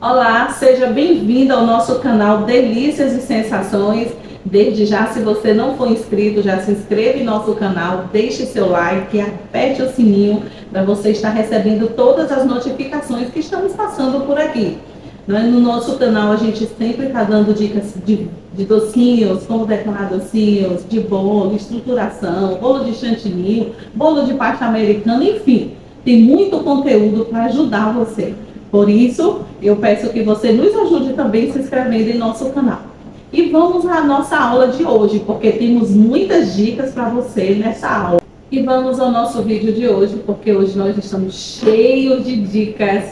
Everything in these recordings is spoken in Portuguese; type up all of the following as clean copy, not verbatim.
Olá, seja bem-vindo ao nosso canal Delícias e Sensações. Desde já, se você não for inscrito, já se inscreva em nosso canal, deixe seu like, aperte o sininho para você estar recebendo todas as notificações que estamos passando por aqui. No nosso canal a gente sempre está dando dicas de docinhos, como decorar docinhos, de bolo, estruturação, bolo de chantilly, bolo de pasta americana, enfim, tem muito conteúdo para ajudar você. Por isso, eu peço que você nos ajude também se inscrevendo em nosso canal. E vamos à nossa aula de hoje, porque temos muitas dicas para você nessa aula. E vamos ao nosso vídeo de hoje, porque hoje nós estamos cheios de dicas,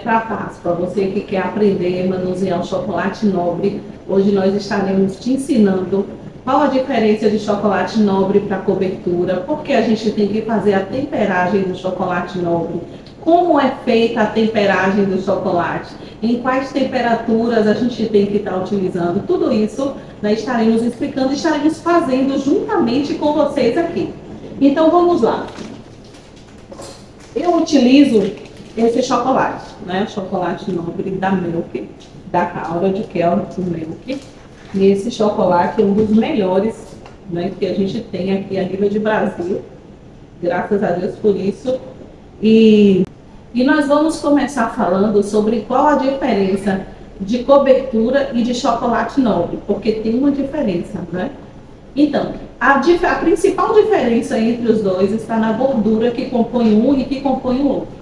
para Páscoa. Você que quer aprender a manusear o chocolate nobre, hoje nós estaremos te ensinando qual a diferença de chocolate nobre para cobertura, porque a gente tem que fazer a temperagem do chocolate nobre, como é feita a temperagem do chocolate, em quais temperaturas a gente tem que estar utilizando. Tudo isso nós estaremos explicando e estaremos fazendo juntamente com vocês aqui. Então vamos lá. Eu utilizo esse chocolate, chocolate nobre da Milk, da Coward, que é o Milk. E esse chocolate é um dos melhores, que a gente tem aqui a nível de Brasil. Graças a Deus por isso. E nós vamos começar falando sobre qual a diferença de cobertura e de chocolate nobre, porque tem uma diferença, Então, a principal diferença entre os dois está na gordura que compõe um e que compõe o outro.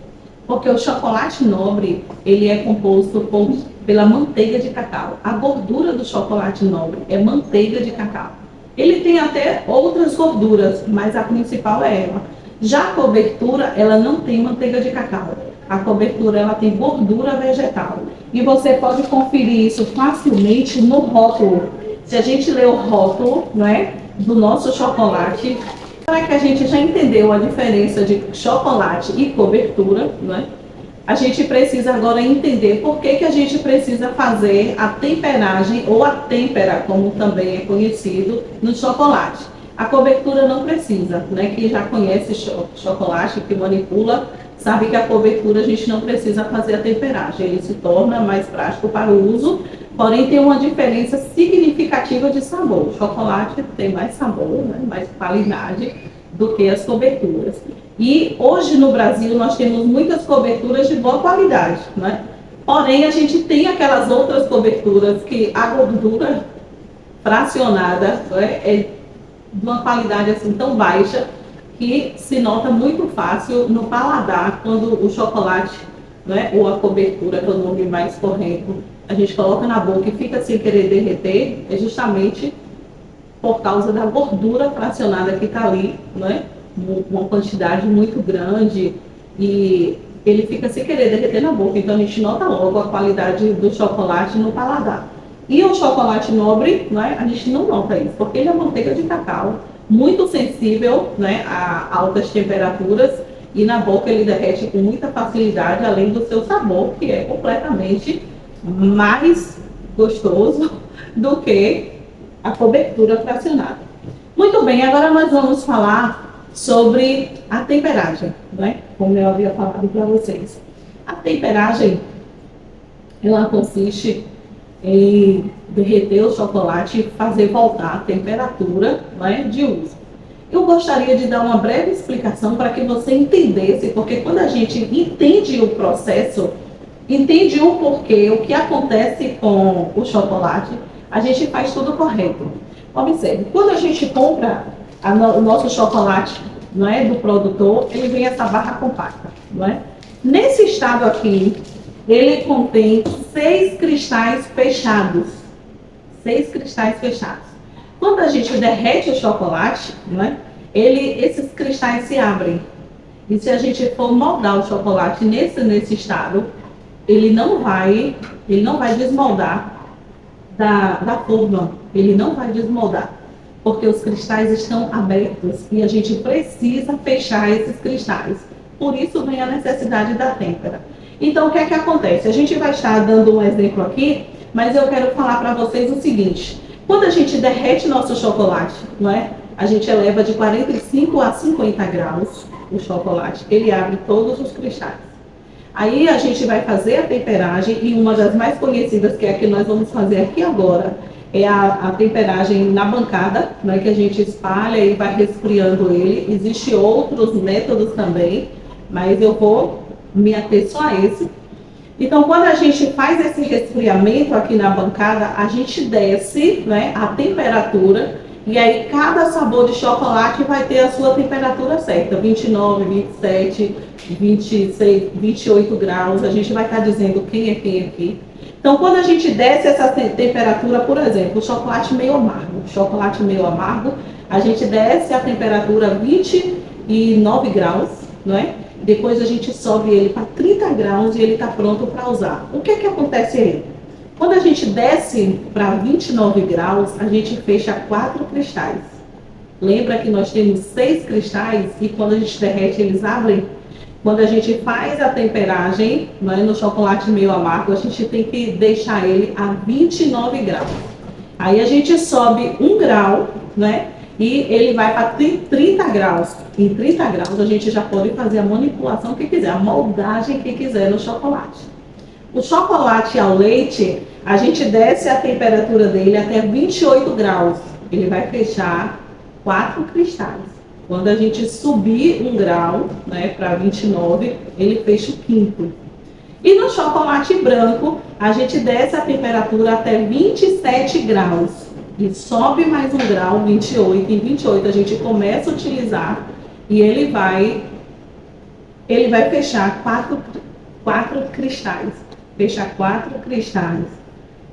Porque o chocolate nobre, ele é composto pela manteiga de cacau. A gordura do chocolate nobre é manteiga de cacau. Ele tem até outras gorduras, mas a principal é ela. Já a cobertura, ela não tem manteiga de cacau. A cobertura, ela tem gordura vegetal. E você pode conferir isso facilmente no rótulo. Se a gente ler o rótulo, do nosso chocolate, será que a gente já entendeu a diferença de chocolate e cobertura, A gente precisa agora entender por que a gente precisa fazer a temperagem, ou a têmpera, como também é conhecido, no chocolate. A cobertura não precisa, Quem já conhece chocolate, que manipula, sabe que a cobertura a gente não precisa fazer a temperagem. Ele se torna mais prático para o uso, porém tem uma diferença significativa de sabor. O chocolate tem mais sabor, mais qualidade do que as coberturas. E hoje no Brasil nós temos muitas coberturas de boa qualidade, Porém a gente tem aquelas outras coberturas que a gordura fracionada é de uma qualidade assim tão baixa que se nota muito fácil no paladar quando o chocolate, ou a cobertura, que é o nome mais correto, a gente coloca na boca e fica sem querer derreter, é justamente por causa da gordura fracionada que está ali, uma quantidade muito grande, e ele fica sem querer derreter na boca. Então a gente nota logo a qualidade do chocolate no paladar. E o chocolate nobre, a gente não nota isso, porque ele é manteiga de cacau, muito sensível, a altas temperaturas, e na boca ele derrete com muita facilidade, além do seu sabor, que é completamente mais gostoso do que a cobertura fracionada. Muito bem, agora nós vamos falar sobre a temperagem, Como eu havia falado para vocês. A temperagem, ela consiste em derreter o chocolate e fazer voltar a temperatura, de uso. Eu gostaria de dar uma breve explicação para que você entendesse, porque quando a gente entende o processo, entende o porquê, o que acontece com o chocolate, a gente faz tudo correto. Observe, quando a gente compra o nosso chocolate, do produtor, ele vem essa barra compacta, Nesse estado aqui, ele contém 6 cristais fechados. 6 cristais fechados. Quando a gente derrete o chocolate, esses cristais se abrem. E se a gente for moldar o chocolate nesse estado, ele não vai desmoldar da forma. Ele não vai desmoldar, porque os cristais estão abertos e a gente precisa fechar esses cristais. Por isso vem a necessidade da têmpera. Então, o que é que acontece? A gente vai estar dando um exemplo aqui, mas eu quero falar para vocês o seguinte. Quando a gente derrete nosso chocolate, a gente eleva de 45 a 50 graus o chocolate. Ele abre todos os cristais. Aí a gente vai fazer a temperagem e uma das mais conhecidas, que é a que nós vamos fazer aqui agora, é a temperagem na bancada, né, que a gente espalha e vai resfriando ele. Existem outros métodos também, mas eu vou me ater só a esse. Então, quando a gente faz esse resfriamento aqui na bancada, a gente desce, né, a temperatura, e aí cada sabor de chocolate vai ter a sua temperatura certa, 29, 27, 26, 28 graus, a gente vai estar dizendo quem é quem aqui. Então, quando a gente desce essa temperatura, por exemplo, chocolate meio amargo, a gente desce a temperatura 29 graus, não é? Depois a gente sobe ele para 30 graus e ele está pronto para usar. O que acontece aí? Quando a gente desce para 29 graus, a gente fecha 4 cristais. Lembra que nós temos 6 cristais e quando a gente derrete eles abrem? Quando a gente faz a temperagem, não é, no chocolate meio amargo, a gente tem que deixar ele a 29 graus. Aí a gente sobe 1 grau, né? E ele vai para 30 graus. Em 30 graus a gente já pode fazer a manipulação que quiser, a moldagem que quiser no chocolate. O chocolate ao leite, a gente desce a temperatura dele até 28 graus. Ele vai fechar 4 cristais. Quando a gente subir 1 grau, né, para 29, ele fecha o 5º. E no chocolate branco, a gente desce a temperatura até 27 graus. E sobe mais 1 grau, 28. Em 28 a gente começa a utilizar e ele vai fechar 4 cristais. Fecha 4 cristais.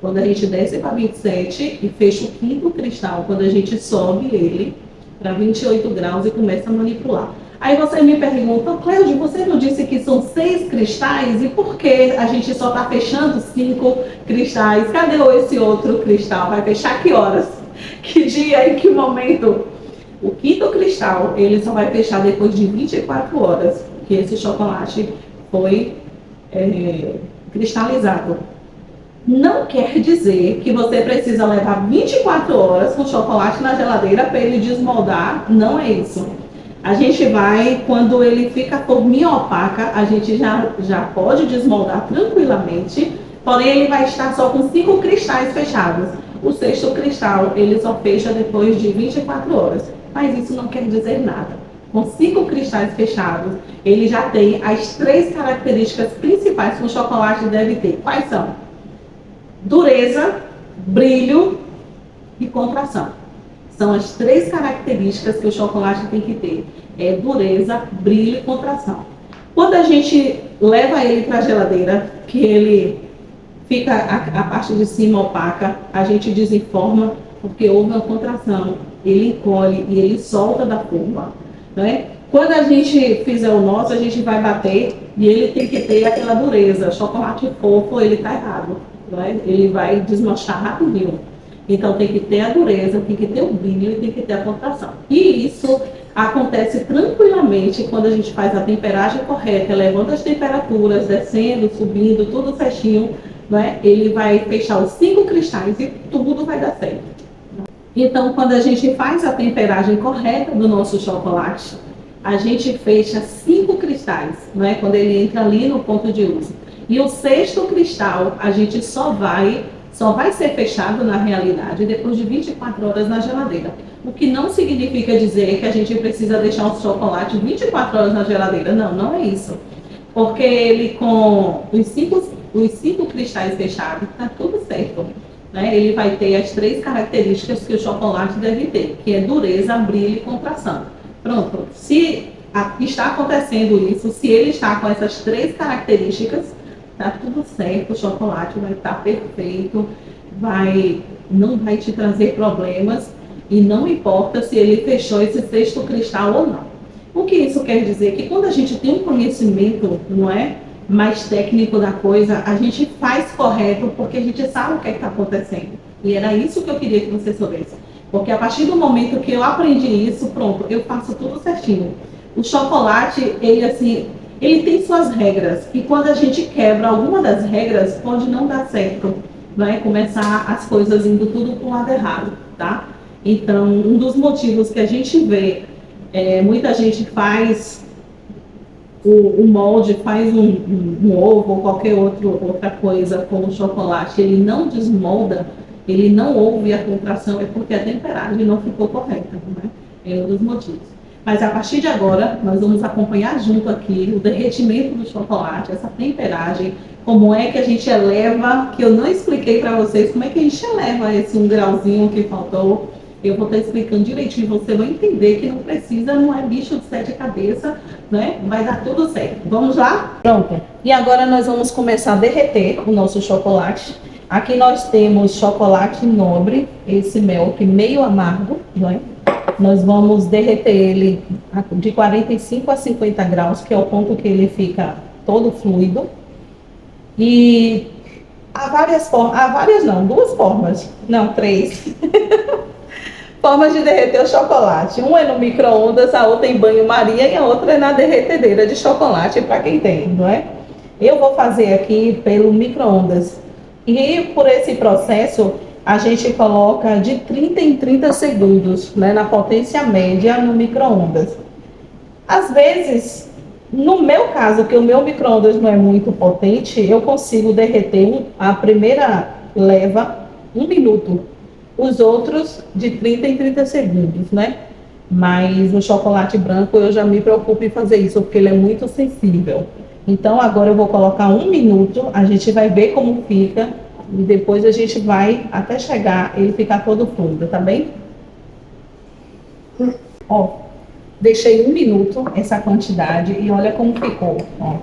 Quando a gente desce para 27 e fecha o 5º cristal, quando a gente sobe ele para 28 graus e começa a manipular. Aí você me pergunta, Cléudia, você não disse que são 6 cristais? E por que a gente só está fechando 5 cristais? Cadê esse outro cristal? Vai fechar que horas? Que dia e que momento? O 5º cristal, ele só vai fechar depois de 24 horas, que esse chocolate foi cristalizado. Não quer dizer que você precisa levar 24 horas com chocolate na geladeira para ele desmoldar, não é isso. A gente vai, quando ele fica forminha opaca, a gente já pode desmoldar tranquilamente, porém ele vai estar só com 5 cristais fechados. O 6º cristal, ele só fecha depois de 24 horas, mas isso não quer dizer nada. Com 5 cristais fechados, ele já tem as 3 características principais que o chocolate deve ter. Quais são? Dureza, brilho e contração. São as 3 características que o chocolate tem que ter. É dureza, brilho e contração. Quando a gente leva ele para a geladeira, que ele fica a parte de cima opaca, a gente desenforma porque houve uma contração. Ele encolhe e ele solta da forma, né? Quando a gente fizer o nosso, a gente vai bater e ele tem que ter aquela dureza. Chocolate fofo, ele está errado. Ele vai desmanchar rapidinho. Então tem que ter a dureza, tem que ter o brilho e tem que ter a contração. E isso acontece tranquilamente quando a gente faz a temperagem correta, levando as temperaturas, descendo, subindo, tudo certinho, ele vai fechar os 5 cristais e tudo vai dar certo. Então, quando a gente faz a temperagem correta do nosso chocolate, a gente fecha 5 cristais, quando ele entra ali no ponto de uso. E o 6º cristal, a gente só vai ser fechado na realidade depois de 24 horas na geladeira. O que não significa dizer que a gente precisa deixar o chocolate 24 horas na geladeira. Não, não é isso. Porque ele com os 5 cristais fechados, está tudo certo. Ele vai ter as 3 características que o chocolate deve ter, que é dureza, brilho e contração. Pronto. Se está acontecendo isso, se ele está com essas 3 características, tá tudo certo, o chocolate vai estar perfeito, não vai te trazer problemas e não importa se ele fechou esse 6º cristal ou não. O que isso quer dizer? Que quando a gente tem um conhecimento, mais técnico da coisa, a gente faz correto porque a gente sabe o que está acontecendo. E era isso que eu queria que você soubesse. Porque a partir do momento que eu aprendi isso, pronto, eu faço tudo certinho. O chocolate, ele tem suas regras, e quando a gente quebra alguma das regras, pode não dar certo, começar as coisas indo tudo para o lado errado, tá? Então, um dos motivos que a gente vê, muita gente faz o molde, faz um ovo ou qualquer outra coisa com o chocolate, ele não desmolda, ele não ouve a contração, é porque a temperagem não ficou correta, né? É um dos motivos. Mas a partir de agora, nós vamos acompanhar junto aqui o derretimento do chocolate, essa temperagem, como é que a gente eleva, que eu não expliquei para vocês, como é que a gente eleva esse 1 grauzinho que faltou. Eu vou estar explicando direitinho, você vai entender que não precisa, não é bicho de 7 cabeças, né? Vai dar tudo certo. Vamos lá? Pronto. E agora nós vamos começar a derreter o nosso chocolate. Aqui nós temos chocolate nobre, esse Milk meio amargo, né? Nós vamos derreter ele de 45 a 50 graus, que é o ponto que ele fica todo fluido. E há várias formas, duas formas, não, três. Formas de derreter o chocolate. Uma é no micro-ondas, a outra em banho-maria e a outra é na derretedeira de chocolate, para quem tem, não é? Eu vou fazer aqui pelo micro-ondas. E por esse processo, a gente coloca de 30 em 30 segundos, né, na potência média no micro-ondas. Às vezes, no meu caso, que o meu micro-ondas não é muito potente, eu consigo derreter a primeira leva 1 minuto. Os outros de 30 em 30 segundos, né? Mas o chocolate branco eu já me preocupo em fazer isso, porque ele é muito sensível. Então agora eu vou colocar 1 minuto, a gente vai ver como fica, e depois a gente vai até chegar ele ficar todo fluido, tá bem? Ó, deixei 1 minuto essa quantidade e olha como ficou, ó.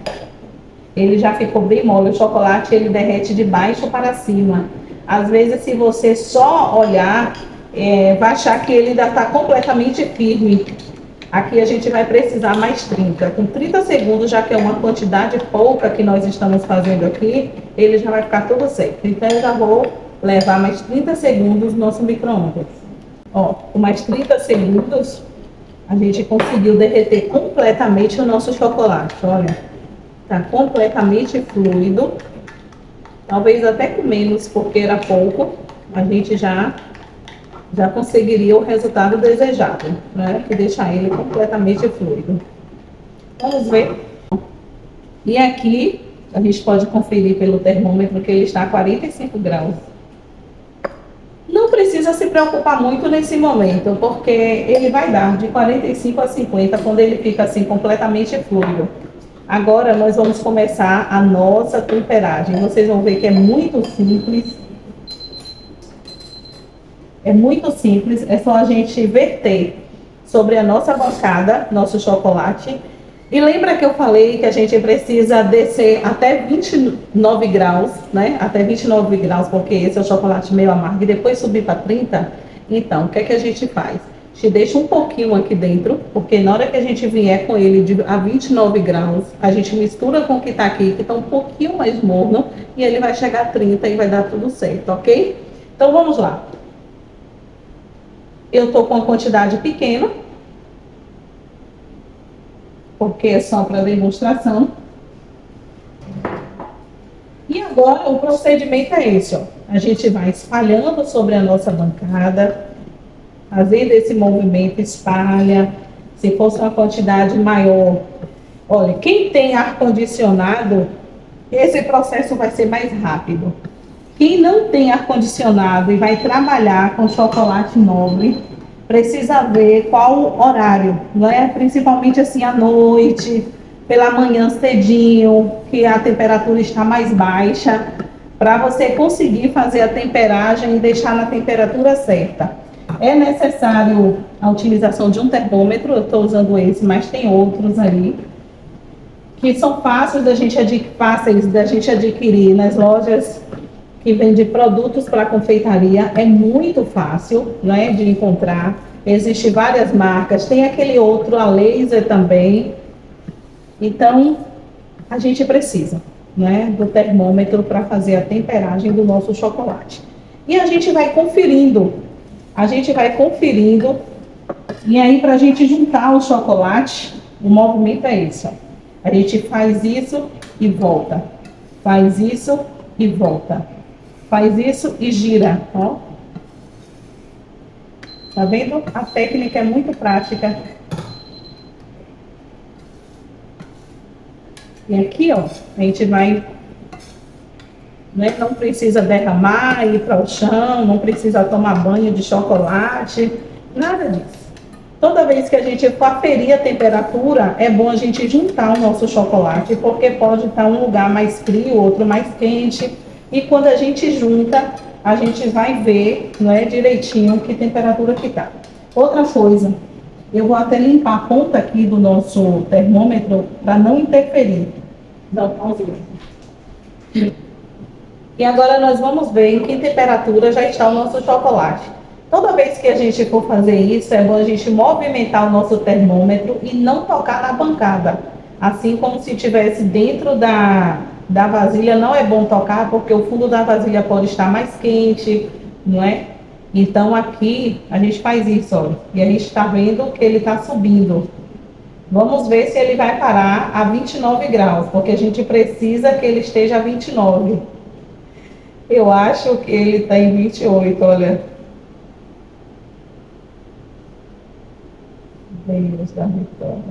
Ele já ficou bem mole, o chocolate ele derrete de baixo para cima. Às vezes, se você só olhar, vai achar que ele ainda está completamente firme. Aqui a gente vai precisar mais 30. Com 30 segundos, já que é uma quantidade pouca que nós estamos fazendo aqui, ele já vai ficar tudo certo. Então, eu já vou levar mais 30 segundos no nosso micro-ondas. Ó, com mais 30 segundos, a gente conseguiu derreter completamente o nosso chocolate. Olha, está completamente fluido. Talvez até com menos, porque era pouco, a gente já conseguiria o resultado desejado, né? Que deixar ele completamente fluido. Vamos ver. E aqui, a gente pode conferir pelo termômetro que ele está a 45 graus. Não precisa se preocupar muito nesse momento, porque ele vai dar de 45 a 50 quando ele fica assim completamente fluido. Agora nós vamos começar a nossa temperagem. Vocês vão ver que é muito simples. É muito simples, é só a gente verter sobre a nossa bancada, nosso chocolate. E lembra que eu falei que a gente precisa descer até 29 graus, né? Até 29 graus, porque esse é o chocolate meio amargo, e depois subir para 30. Então, o que é que a gente faz? Te deixa um pouquinho aqui dentro, porque na hora que a gente vier com ele a 29 graus, a gente mistura com o que está aqui, que está um pouquinho mais morno, e ele vai chegar a 30 e vai dar tudo certo, ok? Então vamos lá. Eu estou com uma quantidade pequena, porque é só para demonstração. E agora o procedimento é esse, ó. A gente vai espalhando sobre a nossa bancada, fazendo esse movimento, espalha. Se fosse uma quantidade maior, olha, quem tem ar-condicionado, esse processo vai ser mais rápido. Quem não tem ar-condicionado e vai trabalhar com chocolate nobre, precisa ver qual horário, né? Principalmente assim à noite, pela manhã cedinho, que a temperatura está mais baixa, para você conseguir fazer a temperagem e deixar na temperatura certa. É necessário a utilização de um termômetro, eu estou usando esse, mas tem outros aí, que são fáceis da gente adquirir nas lojas que vende produtos para confeitaria. É muito fácil, né, de encontrar. Existem várias marcas, tem aquele outro, a laser também. Então, a gente precisa, né, do termômetro para fazer a temperagem do nosso chocolate. E a gente vai conferindo, e aí para a gente juntar o chocolate, o movimento é esse, ó. A gente faz isso e volta, faz isso e volta, faz isso e gira, ó. Tá vendo? A técnica é muito prática. E aqui, ó, a gente vai, né, não precisa derramar, ir para o chão, não precisa tomar banho de chocolate, nada disso. Toda vez que a gente for aferir a temperatura, é bom a gente juntar o nosso chocolate, porque pode estar um lugar mais frio, outro mais quente. E quando a gente junta, a gente vai ver, não é, direitinho que temperatura que está. Outra coisa, eu vou até limpar a ponta aqui do nosso termômetro para não interferir. Dá um pauzinho. E agora nós vamos ver em que temperatura já está o nosso chocolate. Toda vez que a gente for fazer isso, é bom a gente movimentar o nosso termômetro e não tocar na bancada. Assim como se estivesse dentro da vasilha, não é bom tocar, porque o fundo da vasilha pode estar mais quente, não é? Então aqui a gente faz isso, ó, e a gente está vendo que ele está subindo. Vamos ver se ele vai parar a 29 graus, porque a gente precisa que ele esteja a 29. Eu acho que ele está em 28, olha. Deus da vitória.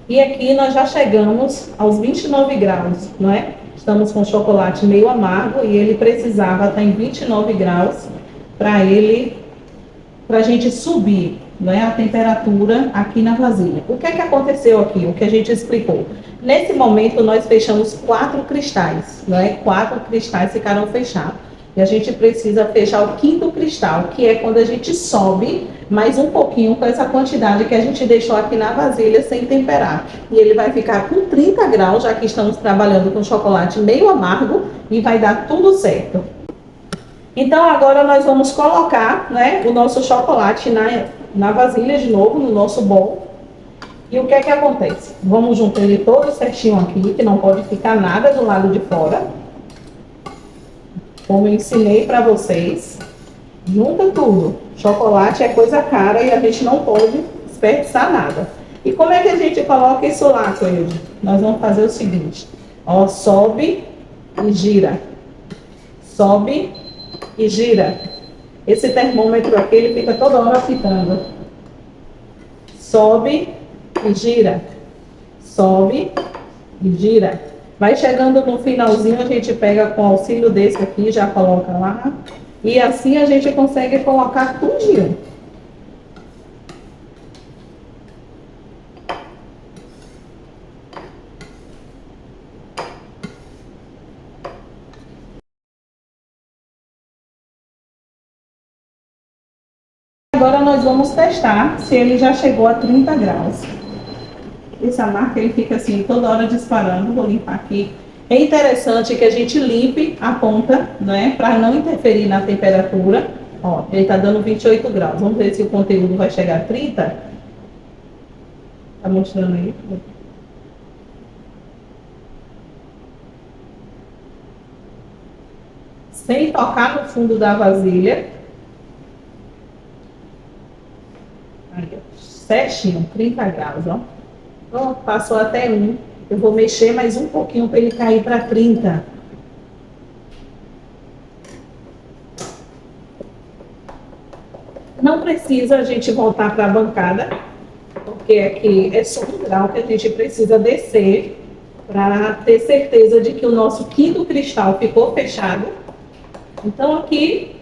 E aqui nós já chegamos aos 29 graus, não é? Estamos com chocolate meio amargo e ele precisava estar em 29 graus para a gente subir, não é, a temperatura aqui na vasilha. O que é que aconteceu aqui? O que a gente explicou. Nesse momento nós fechamos 4 cristais, não é? 4 cristais ficaram fechados. E a gente precisa fechar o 5º cristal, que é quando a gente sobe mais um pouquinho com essa quantidade que a gente deixou aqui na vasilha sem temperar. E ele vai ficar com 30 graus, já que estamos trabalhando com chocolate meio amargo, e vai dar tudo certo. Então agora nós vamos colocar, né, o nosso chocolate na vasilha de novo, no nosso bol. E o que é que acontece? Vamos juntar ele todo certinho aqui, que não pode ficar nada do lado de fora. Como eu ensinei para vocês, junta tudo. Chocolate é coisa cara e a gente não pode desperdiçar nada. E como é que a gente coloca isso lá, Cleide? Nós vamos fazer o seguinte, ó, sobe e gira. Sobe e gira. Esse termômetro aqui, ele fica toda hora apitando. Sobe e gira. Sobe e gira. Vai chegando no finalzinho, a gente pega com o auxílio desse aqui, já coloca lá. E assim a gente consegue colocar tudinho. Agora nós vamos testar se ele já chegou a 30 graus. Essa marca ele fica assim toda hora disparando. Vou limpar aqui. É interessante que a gente limpe a ponta, né, para não interferir na temperatura. Ó, ele está dando 28 graus. Vamos ver se o conteúdo vai chegar a 30. Tá mostrando aí? Sem tocar no fundo da vasilha. Aí, ó, certinho, 30 graus, ó. Ó, passou até 1. Eu vou mexer mais um pouquinho para ele cair para 30. Não precisa a gente voltar para a bancada, porque aqui é só um grau que a gente precisa descer para ter certeza de que o nosso 5º cristal ficou fechado. Então aqui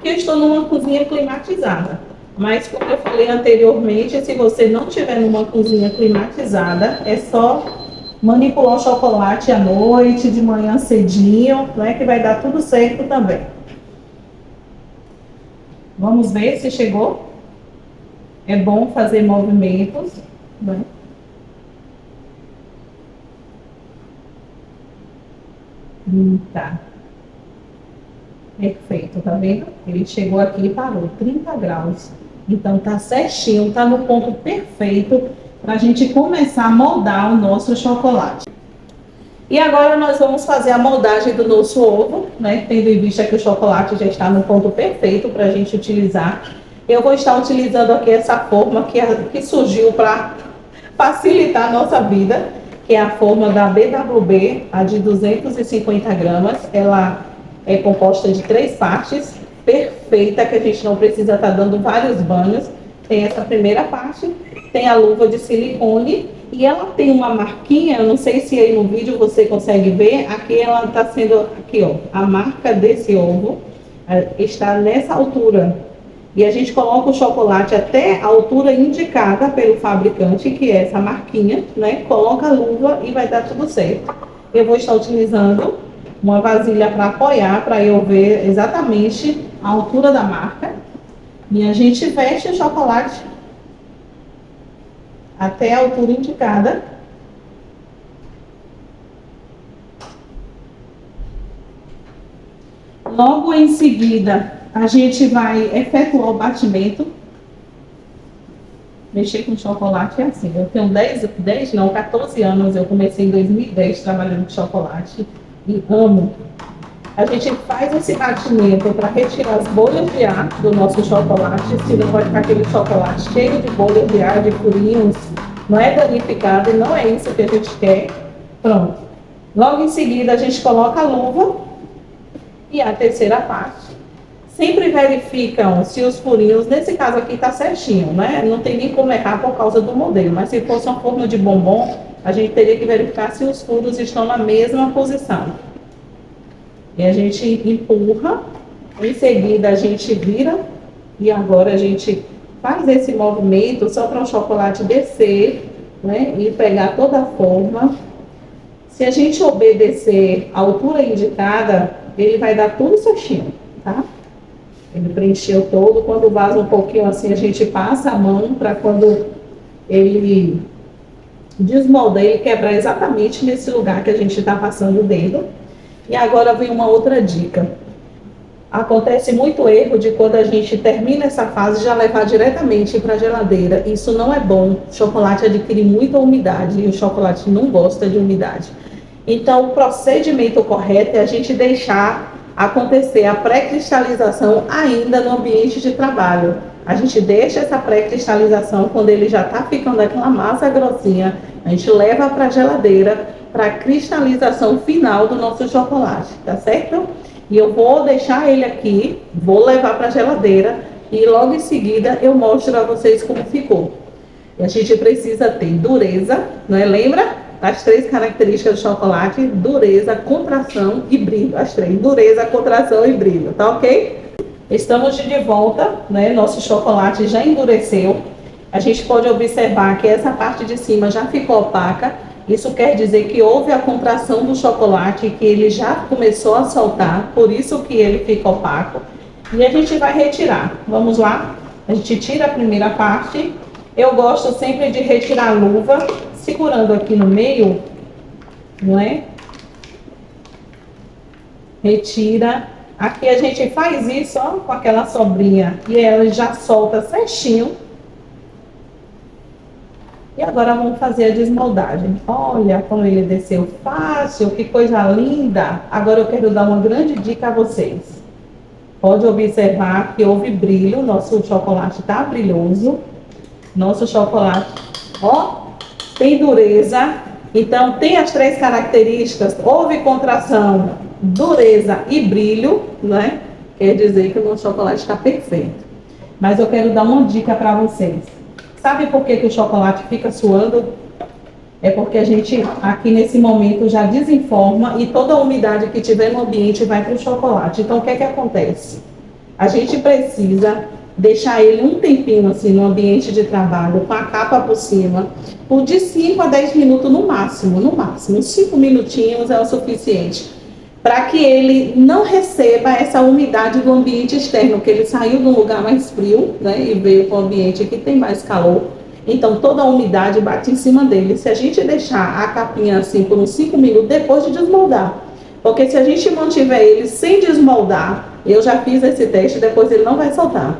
eu estou numa cozinha climatizada. Mas, como eu falei anteriormente, se você não tiver numa cozinha climatizada, é só manipular o chocolate à noite, de manhã cedinho, não é que vai dar tudo certo também. Vamos ver se chegou. É bom fazer movimentos, né? Tá. Perfeito, tá vendo? Ele chegou aqui e parou, 30 graus. Então tá certinho, tá no ponto perfeito para a gente começar a moldar o nosso chocolate. E agora nós vamos fazer a moldagem do nosso ovo, né? Tendo em vista que o chocolate já está no ponto perfeito para a gente utilizar. Eu vou estar utilizando aqui essa forma que surgiu para facilitar a nossa vida, que é a forma da BWB, a de 250 gramas. Ela é composta de 3 partes, perfeita, que a gente não precisa estar dando vários banhos. Tem essa primeira parte tem a luva de silicone e ela tem uma marquinha, eu não sei se aí no vídeo você consegue ver, aqui ela está sendo, aqui ó, a marca desse ovo está nessa altura. E a gente coloca o chocolate até a altura indicada pelo fabricante, que é essa marquinha, né? Coloca a luva e vai dar tudo certo. Eu vou estar utilizando uma vasilha para apoiar, para eu ver exatamente a altura da marca. E a gente veste o chocolate até a altura indicada. Logo em seguida, a gente vai efetuar o batimento. Mexer com chocolate é assim. Eu tenho 14 anos, eu comecei em 2010 trabalhando com chocolate e amo. A gente faz esse batimento para retirar as bolhas de ar do nosso chocolate, senão vai ficar aquele chocolate cheio de bolhas de ar, de furinhos, não é danificado e não é isso que a gente quer. Pronto. Logo em seguida a gente coloca a luva e a terceira parte. Sempre verificam se os furinhos, nesse caso aqui está certinho, né? Não tem nem como errar por causa do modelo, mas se fosse uma forma de bombom, a gente teria que verificar se os furos estão na mesma posição. E a gente empurra, em seguida a gente vira e agora a gente faz esse movimento só para o chocolate descer, né? E pegar toda a forma. Se a gente obedecer a altura indicada, ele vai dar tudo certinho, tá? Ele preencheu todo, quando vaza um pouquinho assim, a gente passa a mão para quando ele desmolda, ele quebrar exatamente nesse lugar que a gente está passando o dedo. E agora vem uma outra dica. Acontece muito erro de quando a gente termina essa fase já levar diretamente para a geladeira. Isso não é bom. O chocolate adquire muita umidade e o chocolate não gosta de umidade. Então, o procedimento correto é a gente deixar acontecer a pré-cristalização ainda no ambiente de trabalho. A gente deixa essa pré-cristalização quando ele já está ficando aquela massa grossinha, a gente leva para a geladeira para a cristalização final do nosso chocolate, tá certo? E eu vou deixar ele aqui, vou levar para a geladeira e logo em seguida eu mostro a vocês como ficou. E a gente precisa ter dureza, não é? Lembra? As 3 características do chocolate: dureza, contração e brilho. As 3, dureza, contração e brilho, tá ok? Estamos de volta, né? Nosso chocolate já endureceu. A gente pode observar que essa parte de cima já ficou opaca. Isso quer dizer que houve a contração do chocolate, que ele já começou a soltar, por isso que ele fica opaco. E a gente vai retirar. Vamos lá? A gente tira a primeira parte. Eu gosto sempre de retirar a luva, segurando aqui no meio, não é? Retira. Aqui a gente faz isso, ó, com aquela sobrinha, e ela já solta certinho. E agora vamos fazer a desmoldagem. Olha como ele desceu fácil, que coisa linda. Agora eu quero dar uma grande dica a vocês. Pode observar que houve brilho, nosso chocolate está brilhoso. Nosso chocolate, ó, tem dureza. Então tem as 3 características: houve contração, dureza e brilho, né? Quer dizer que o nosso chocolate está perfeito. Mas eu quero dar uma dica para vocês. Sabe por que o chocolate fica suando? É porque a gente aqui nesse momento já desenforma e toda a umidade que tiver no ambiente vai para o chocolate. Então o que é que acontece? A gente precisa deixar ele um tempinho assim no ambiente de trabalho, com a capa por cima, por de 5 a 10 minutos no máximo, 5 minutinhos é o suficiente, para que ele não receba essa umidade do ambiente externo, que ele saiu de um lugar mais frio, né, e veio para um ambiente que tem mais calor, então toda a umidade bate em cima dele. Se a gente deixar a capinha assim por uns 5 minutos depois de desmoldar, porque se a gente mantiver ele sem desmoldar, eu já fiz esse teste, depois ele não vai soltar.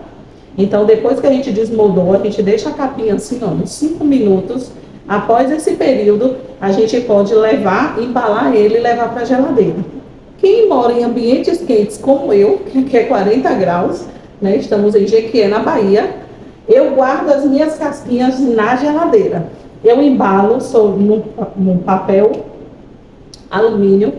Então, depois que a gente desmoldou, a gente deixa a capinha assim, ó, uns 5 minutos. Após esse período, a gente pode levar, embalar ele e levar para a geladeira. Quem mora em ambientes quentes como eu, que é 40 graus, né, estamos em Jequié, na Bahia, eu guardo as minhas casquinhas na geladeira. Eu embalo num papel alumínio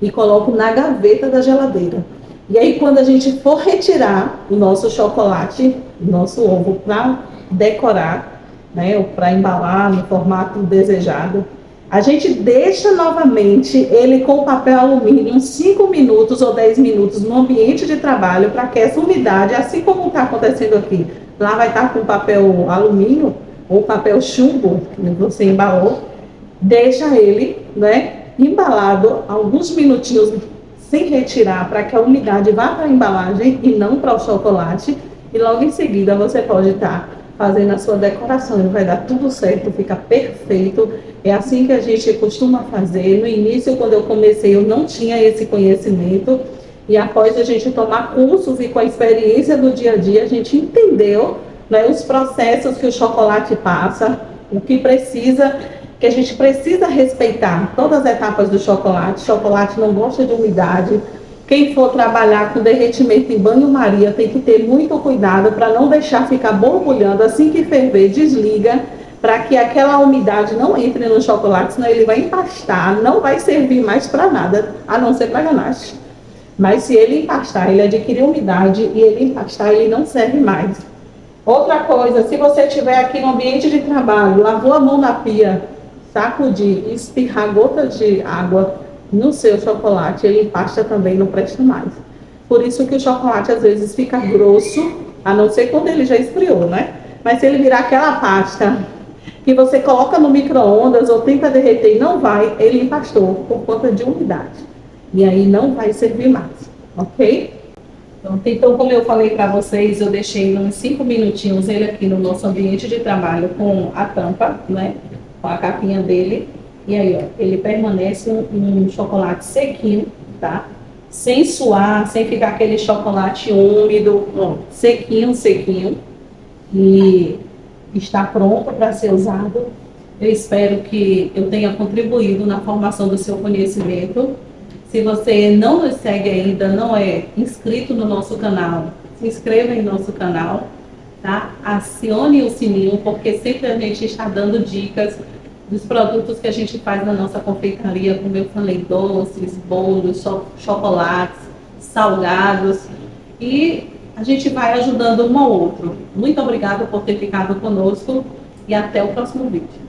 e coloco na gaveta da geladeira. E aí, quando a gente for retirar o nosso chocolate, nosso ovo para decorar, né, ou para embalar no formato desejado. A gente deixa novamente ele com papel alumínio uns 5 minutos ou 10 minutos no ambiente de trabalho para que essa umidade, assim como está acontecendo aqui, lá vai estar com papel alumínio ou papel chumbo que você embalou, deixa ele, né, embalado alguns minutinhos sem retirar para que a umidade vá para a embalagem e não para o chocolate, e logo em seguida você pode estar fazendo a sua decoração e vai dar tudo certo, fica perfeito. É assim que a gente costuma fazer. No início, quando eu comecei, eu não tinha esse conhecimento, e após a gente tomar cursos e com a experiência do dia a dia, a gente entendeu, né, os processos que o chocolate passa, o que precisa, que a gente precisa respeitar todas as etapas do chocolate. O chocolate não gosta de umidade. Quem for trabalhar com derretimento em banho-maria tem que ter muito cuidado para não deixar ficar borbulhando. Assim que ferver, desliga, para que aquela umidade não entre no chocolate, senão ele vai empastar, não vai servir mais para nada, a não ser para ganache. Mas se ele empastar, ele adquirir umidade, e ele empastar, ele não serve mais. Outra coisa, se você estiver aqui no ambiente de trabalho, lavou a mão na pia, sacudir e espirrar gotas de água no seu chocolate, ele empasta também, não presta mais. Por isso que o chocolate às vezes fica grosso, a não ser quando ele já esfriou, né? Mas se ele virar aquela pasta que você coloca no micro-ondas ou tenta derreter e não vai, ele empastou por conta de umidade. E aí não vai servir mais, ok? Então, como eu falei para vocês, eu deixei uns 5 minutinhos ele aqui no nosso ambiente de trabalho com a tampa, né? Com a capinha dele. E aí, ó, ele permanece um chocolate sequinho, tá? Sem suar, sem ficar aquele chocolate úmido, ó, sequinho, sequinho. E está pronto para ser usado. Eu espero que eu tenha contribuído na formação do seu conhecimento. Se você não nos segue ainda, não é inscrito no nosso canal, se inscreva em nosso canal, tá? Acione o sininho, porque sempre a gente está dando dicas dos produtos que a gente faz na nossa confeitaria, como eu falei, doces, bolos, chocolates, salgados, e a gente vai ajudando um ao outro. Muito obrigada por ter ficado conosco e até o próximo vídeo.